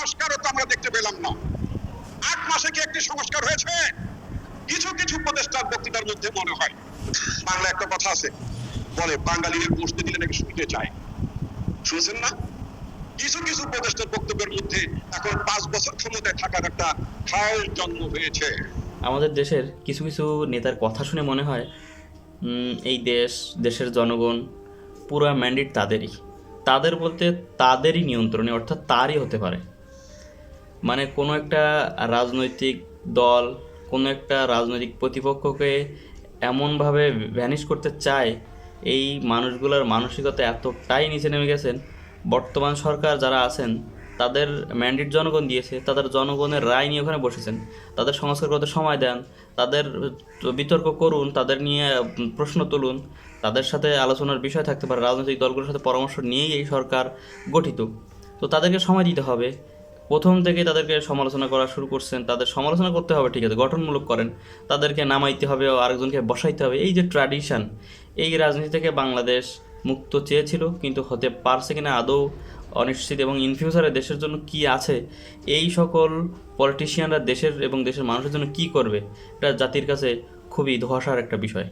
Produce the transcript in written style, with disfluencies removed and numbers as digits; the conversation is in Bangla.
সংস্কারও তো আমরা দেখতে পেলাম না। ৮ মাসে কি একটি সংস্কার হয়েছে? কিছু কিছু উপদেষ্টার বক্তৃতার মধ্যে মনে হয়, বাংলা একটা কথা আছে, বলে বাঙালির বসতে দিলে নাকি শুনতে চায়। শুনছেন না? কিছু কিছু উপদেষ্টার বক্তব্যের মধ্যে এখন 5 বছর ক্ষমতায় থাকার একটা খায়ের জন্ম হয়েছে। আমাদের দেশের কিছু কিছু নেতার কথা শুনে মনে হয় এই দেশের জনগণ পুরো ম্যান্ডেট তাদেরই, তাদের বলতে তাদেরই নিয়ন্ত্রণে, অর্থাৎ তারই হতে পারে। মানে কোনো একটা রাজনৈতিক দল, কোনো একটা রাজনৈতিক প্রতিপক্ষকে এমনভাবে ভ্যানিশ করতে চায়, এই মানুষগুলোর মানসিকতা এতটাই নিচে নেমে গেছেন। বর্তমান সরকার যারা আছেন তাদের ম্যান্ডেট জনগণ দিয়েছে, তাদের জনগণের রায় নিয়ে ওখানে বসেছেন, তাদের সংস্কার করতে সময় দেন, তাদের বিতর্ক করুন, তাদের নিয়ে প্রশ্ন তুলুন, তাদের সাথে আলোচনার বিষয় থাকতে পারে, রাজনৈতিক দলগুলোর সাথে পরামর্শ নিয়েই এই সরকার গঠিত। তো তাদেরকে সময় দিতে হবে। প্রথম থেকেই তাদেরকে সমালোচনা করা শুরু করছেন, তাদের সমালোচনা করতে হবে, ঠিক আছে, গঠনমূলক করেন, তাদেরকে নামাইতে হবে, আরেকজনকে বসাইতে হবে। এই যে ট্র্যাডিশন, এই রাজনীতি থেকে বাংলাদেশ মুক্ত চেয়েছিল, কিন্তু হতে পারছে কিনা আদৌ অনিশ্চিত। এবং ইন ফিউচারে দেশের জন্য কি আছে, এই সকল পলিটিশিয়ানরা দেশের এবং দেশের মানুষের জন্য কি করবে, এটা জাতির কাছে খুবই ধোঁয়াশার একটা বিষয়।